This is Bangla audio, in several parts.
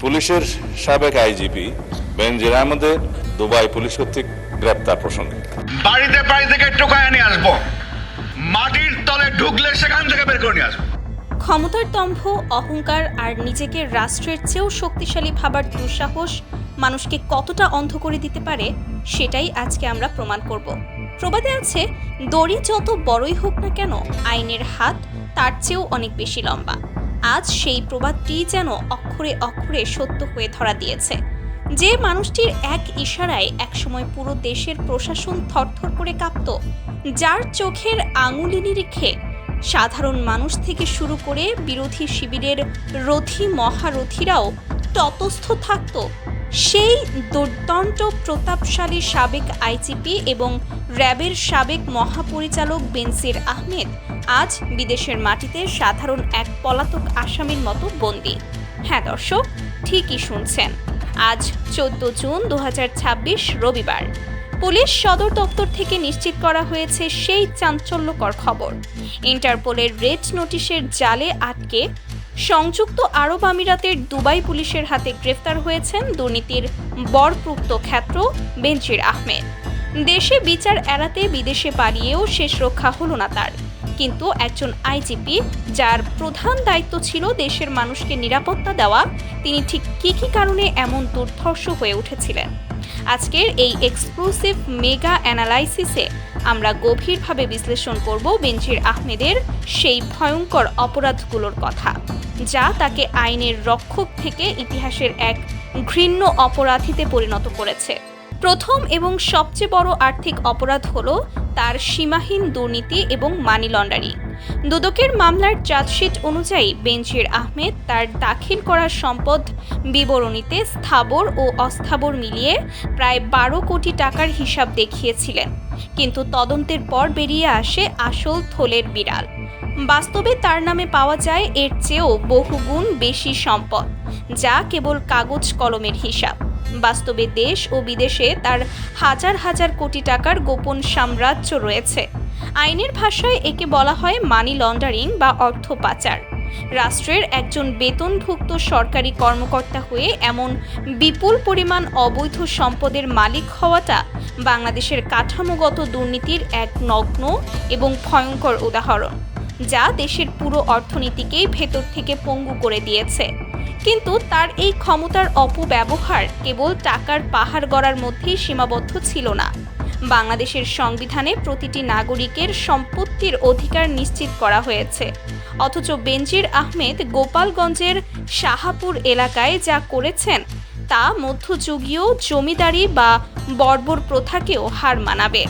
পুলিশের সাবেক আইজিপি বেনজির আহমেদের দুবাই পুলিশ কর্তৃক গ্রেপ্তার প্রসঙ্গে বাড়িতে বাড়ি থেকে টোকায় নিয়ে আসবো, মাটির তলে ঢুকলে সেখান থেকে বের করে নিয়ে আসবো। ক্ষমতার দম্ভ, অহংকার আর নিজেকে রাষ্ট্রের চেয়েও শক্তিশালী ভাবার দুঃসাহস মানুষকে কতটা অন্ধ করে দিতে পারে সেটাই আজকে আমরা প্রমাণ করব। প্রবাদে আছে, দড়ি যত বড়ই হোক না কেন, আইনের হাত তার চেয়েও অনেক বেশি লম্বা। আজ সেই প্রবাদটি যেন অক্ষরে অক্ষরে সত্য হয়ে ধরা দিয়েছে। যে মানুষটির এক ইশারায় একসময় পুরো দেশের প্রশাসন থরথর করে কাঁপত, যার চোখের আঙুলি নিরিখে সাধারণ মানুষ থেকে শুরু করে বিরোধী শিবিরের রথী মহারথীরাও ততস্থ থাকত, সেই দুর্দণ্ড প্রতাপশালী সাবেক আইজিপি এবং র্যাবের সাবেক মহাপরিচালক বেনজির আহমেদ আজ বিদেশের মাটিতে সাধারণ এক পলাতক আসামির মতো বন্দী। হ্যাঁ দর্শক, ঠিকই শুনছেন। আজ 14 জুন 2026 রবিবার পুলিশ সদর দপ্তর থেকে নিশ্চিত করা হয়েছে সেই চাঞ্চল্যকর খবর। ইন্টারপোলের রেড নোটিশের জালে আটকে সংযুক্ত আরব আমিরাতের দুবাই পুলিশের হাতে গ্রেফতার হয়েছেন দুর্নীতির বরপ্রুক্ত ক্ষেত্র বেনজির আহমেদ। দেশে বিচার এড়াতে বিদেশে পালিয়েও শেষ রক্ষা হলো না তার। কিন্তু একজন আইজিপি, যার প্রধান দায়িত্ব ছিল দেশের মানুষকে নিরাপত্তা দেওয়া, তিনি ঠিক কী কারণে এমন দুর্ধর্ষ হয়ে উঠেছিলেন? আজকের এই এক্সক্লুসিভ মেগা অ্যানালাইসিসে আমরা গভীরভাবে বিশ্লেষণ করব বেনজির আহমেদের সেই ভয়ঙ্কর অপরাধগুলোর কথা, যা তাকে আইনের রক্ষক থেকে ইতিহাসের এক ঘৃণ্য অপরাধীতে পরিণত করেছে। প্রথম এবং সবচেয়ে বড় আর্থিক অপরাধ হলো তার সীমাহীন দুর্নীতি এবং মানি লন্ডারিং। দুদকের মামলার চার্জশিট অনুযায়ী বেনজির আহমেদ তার দাখিল করা সম্পদ বিবরণীতে স্থাবর ও অস্থাবর মিলিয়ে প্রায় 12 কোটি টাকার হিসাব দেখিয়েছিলেন। কিন্তু তদন্তের পর বেরিয়ে আসে আসল থলের বিড়াল। বাস্তবে তার নামে পাওয়া যায় এর চেয়েও বহুগুণ বেশি সম্পদ, যা কেবল কাগজ কলমের হিসাব। বাস্তবে দেশ ও বিদেশে তার হাজার হাজার কোটি টাকার গোপন সাম্রাজ্য রয়েছে। আইনের ভাষায় একে বলা হয় মানি লন্ডারিং বা অর্থ পাচার। রাষ্ট্রের একজন বেতনভুক্ত সরকারি কর্মকর্তা হয়ে এমন বিপুল পরিমাণ অবৈধ সম্পদের মালিক হওয়াটা বাংলাদেশের কাঠামোগত দুর্নীতির এক নগ্ন এবং ভয়ঙ্কর উদাহরণ, যা দেশের পুরো অর্থনীতিকেই ভেতর থেকে পঙ্গু করে দিয়েছে। কিন্তু তার এই ক্ষমতার অপব্যবহার কেবল টাকার পাহাড় গড়ার মধ্যেই সীমাবদ্ধ ছিল না। বাংলাদেশের সংবিধানে প্রতিটি নাগরিকের সম্পত্তির অধিকার নিশ্চিত করা হয়েছে, অথচ বেনজির আহমেদ গোপালগঞ্জের শাহাপুর এলাকায় যা করেছেন তা মধ্যযুগীয় জমিদারি বা বর্বর প্রথাকেও হার মানাবে।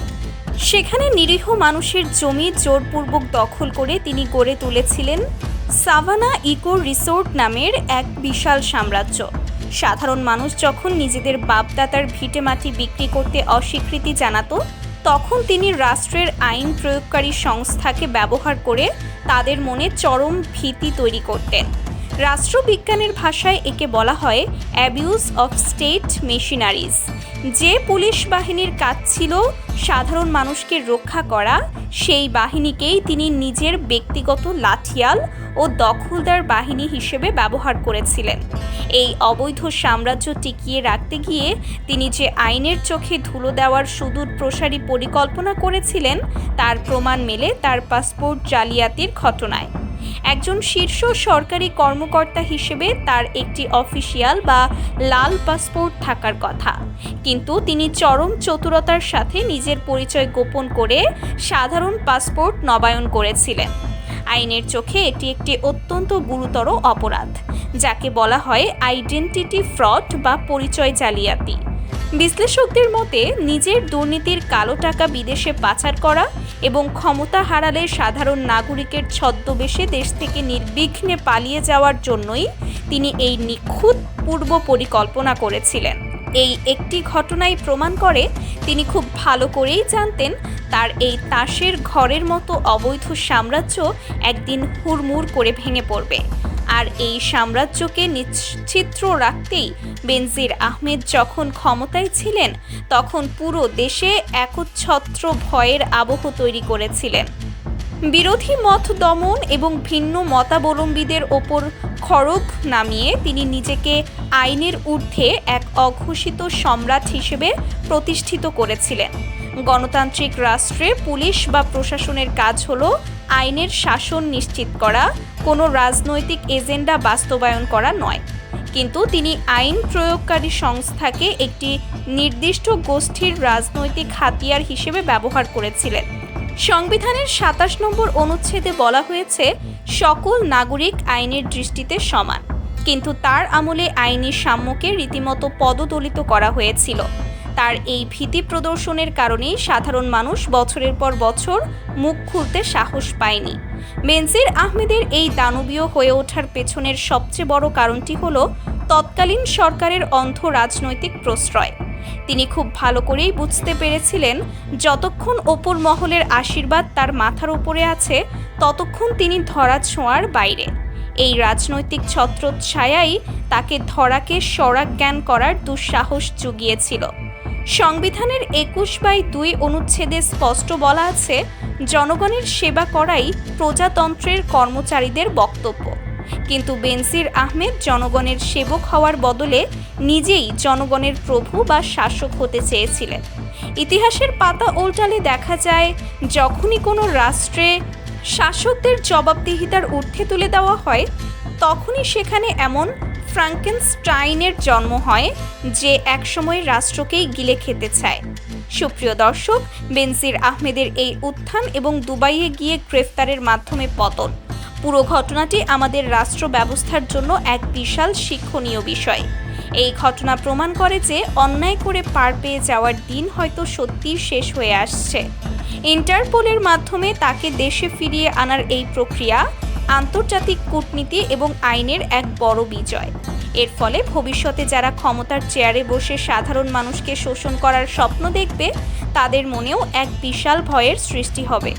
সেখানে নিরীহ মানুষের জমি জোরপূর্বক দখল করে তিনি গড়ে তুলেছিলেন সাভানা ইকো রিসোর্ট নামের এক বিশাল সাম্রাজ্য। সাধারণ মানুষ যখন নিজেদের বাপদাতার ভিটেমাটি বিক্রি করতে অস্বীকৃতি জানাতো, তখন তিনি রাষ্ট্রের আইন প্রয়োগকারী সংস্থাকে ব্যবহার করে তাদের মনে চরম ভীতি তৈরি করতেন। রাষ্ট্রবিজ্ঞানের ভাষায় একে বলা হয় অ্যাবিউজ অফ স্টেট মেশিনারিজ। যে পুলিশ বাহিনীর কাজ ছিল সাধারণ মানুষকে রক্ষা করা, সেই বাহিনীকেই তিনি নিজের ব্যক্তিগত লাঠিয়াল ও দখলদার বাহিনী হিসেবে ব্যবহার করেছিলেন। এই অবৈধ সাম্রাজ্য টিকিয়ে রাখতে গিয়ে তিনি যে আইনের চোখে ধুলো দেওয়ার সুদূর প্রসারী পরিকল্পনা করেছিলেন, তার প্রমাণ মেলে তার পাসপোর্ট জালিয়াতির ঘটনায়। একজন শীর্ষ সরকারি কর্মকর্তা হিসেবে তার একটি অফিসিয়াল বা লাল পাসপোর্ট থাকার কথা, কিন্তু তিনি চরম চতুরতার সাথে নিজের পরিচয় গোপন করে সাধারণ পাসপোর্ট নবায়ন করেছিলেন। আইনের চোখে এটি একটি অত্যন্ত গুরুতর অপরাধ, যাকে বলা হয় আইডেন্টিটি ফ্রড বা পরিচয় জালিয়াতি। বিশ্লেষকদের মতে নিজের দুর্নীতির কালো টাকা বিদেশে পাচার করা এবং ক্ষমতা হারালে সাধারণ নাগরিকের ছদ্মবেশে দেশ থেকে নির্বিঘ্নে পালিয়ে যাওয়ার জন্যই তিনি এই নিখুঁত পূর্ব পরিকল্পনা করেছিলেন। এই একটি ঘটনাই প্রমাণ করে তিনি খুব ভালো করেই জানতেন তার এই তাসের ঘরের মতো অবৈধ সাম্রাজ্য একদিন হুড়মুড় করে ভেঙে পড়বে। আর এই সাম্রাজ্যকে নিশ্চিত্র রাখতেই বেনজির আহমেদ যখন ক্ষমতায় ছিলেন, তখন পুরো দেশে একচ্ছত্র ভয়ের আবহ তৈরি করেছিলেন। বিরোধী মত দমন এবং ভিন্ন মতাবলম্বীদের ওপর খড়গ নামিয়ে তিনি নিজেকে আইনের ঊর্ধ্বে এক অঘোষিত সম্রাট হিসেবে প্রতিষ্ঠিত করেছিলেন। গণতান্ত্রিক রাষ্ট্রে পুলিশ বা প্রশাসনের কাজ হলো আইনের শাসন নিশ্চিত করা, কোনো রাজনৈতিক এজেন্ডা বাস্তবায়ন করা নয়। কিন্তু তিনি আইন প্রয়োগকারী সংস্থাকে একটি নির্দিষ্ট গোষ্ঠীর রাজনৈতিক হাতিয়ার হিসেবে ব্যবহার করেছিলেন। সংবিধানের ২৭ নম্বর অনুচ্ছেদে বলা হয়েছে, সকল নাগরিক আইনের দৃষ্টিতে সমান। কিন্তু তার আমলে আইনি সাম্যকে রীতিমতো পদদলিত করা হয়েছিল। তার এই ভীতি প্রদর্শনের কারণেই সাধারণ মানুষ বছরের পর বছর মুখ খুলতে সাহস পায়নি। বেনজির আহমেদের এই দানবীয় হয়ে ওঠার পেছনের সবচেয়ে বড় কারণটি হল তৎকালীন সরকারের অন্ধ রাজনৈতিক প্রশ্রয়। তিনি খুব ভালো করেই বুঝতে পেরেছিলেন, যতক্ষণ ওপর মহলের আশীর্বাদ তার মাথার উপরে আছে, ততক্ষণ তিনি ধরাছোঁয়ার বাইরে। এই রাজনৈতিক ছত্রচ্ছায়াই তাকে ধরাকে স্বরাজ্ঞান করার দুঃসাহস জুগিয়েছিল। সংবিধানের ২১/২ অনুচ্ছেদে স্পষ্ট বলা আছে, জনগণের সেবা করাই প্রজাতন্ত্রের কর্মচারীদের বক্তব্য। কিন্তু বেনজির আহমেদ জনগণের সেবক হওয়ার বদলে নিজেই জনগণের প্রভু বা শাসক হতে চেয়েছিলেন। ইতিহাসের পাতা উল্টালে দেখা যায়, যখনই কোনো রাষ্ট্রে শাসকদের জবাবদিহিতার ঊর্ধ্বে তুলে দেওয়া হয়, তখনই সেখানে এমন ফ্রাঙ্কেনস্টাইনের জন্ম হয় যে একসময় রাষ্ট্রকেই গিলে খেতে চায়। সুপ্রিয় দর্শক, বেনজির আহমেদের এই উত্থান এবং দুবাইয়ে গিয়ে গ্রেফতারের মাধ্যমে পতন, পুরো ঘটনাটি আমাদের রাষ্ট্র ব্যবস্থার জন্য এক বিশাল শিক্ষণীয় বিষয়। এই ঘটনা প্রমাণ করে যে অন্যায় করে পার পেয়ে যাওয়ার দিন হয়তো সত্যিই শেষ হয়ে আসছে। ইন্টারপোলের মাধ্যমে তাকে দেশে ফিরিয়ে আনার এই প্রক্রিয়া আন্তর্জাতিক কূটনীতি এবং আইনের এক বড় বিজয়। এর ফলে ভবিষ্যতে যারা ক্ষমতার চেয়ারে বসে সাধারণ মানুষকে শোষণ করার স্বপ্ন দেখবে, তাদের মনেও এক বিশাল ভয়ের সৃষ্টি হবে।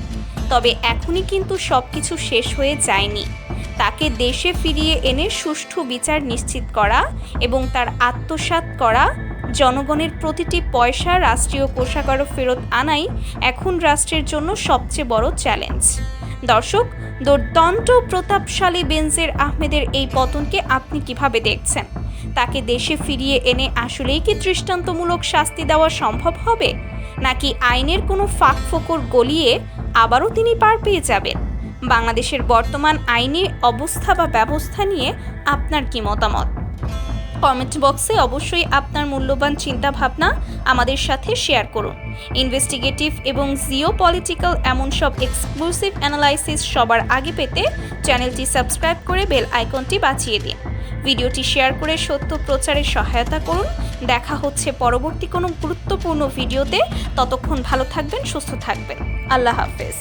তবে এখনই কিন্তু সবকিছু শেষ হয়ে যায়নি। তাকে দেশে ফিরিয়ে এনে সুষ্ঠু বিচার নিশ্চিত করা এবং তার আত্মসাৎ করা, জনগণের প্রতিটি পয়সা রাষ্ট্রীয় কোষাগারে ফেরত আনাই এখন রাষ্ট্রের জন্য সবচেয়ে বড় চ্যালেঞ্জ। দর্শক, দুর্দান্ত প্রতাপশালী বেনজির আহমেদের এই পতনকে আপনি কিভাবে দেখছেন? তাকে দেশে ফিরিয়ে এনে আসলেই কি দৃষ্টান্তমূলক শাস্তি দেওয়া সম্ভব হবে, নাকি আইনের কোনো ফাঁকফোকর গলিয়ে আবারও তিনি পার পেয়ে যাবেন? বাংলাদেশের বর্তমান আইনি অবস্থা বা ব্যবস্থা নিয়ে আপনার কি মতামত? কমেন্ট বক্সে অবশ্যই আপনার মূল্যবান চিন্তাভাবনা আমাদের সাথে শেয়ার করুন। ইনভেস্টিগেটিভ এবং জিওপলিটিক্যাল এমন সব এক্সক্লুসিভ অ্যানালাইসিস সবার আগে পেতে চ্যানেলটি সাবস্ক্রাইব করে বেল আইকনটি বাজিয়ে দিন। ভিডিওটি শেয়ার করে সত্য প্রচারে সহায়তা করুন। দেখা হচ্ছে পরবর্তী কোনো গুরুত্বপূর্ণ ভিডিওতে। ততক্ষণ ভালো থাকবেন, সুস্থ থাকবেন। আল্লাহ হাফেজ।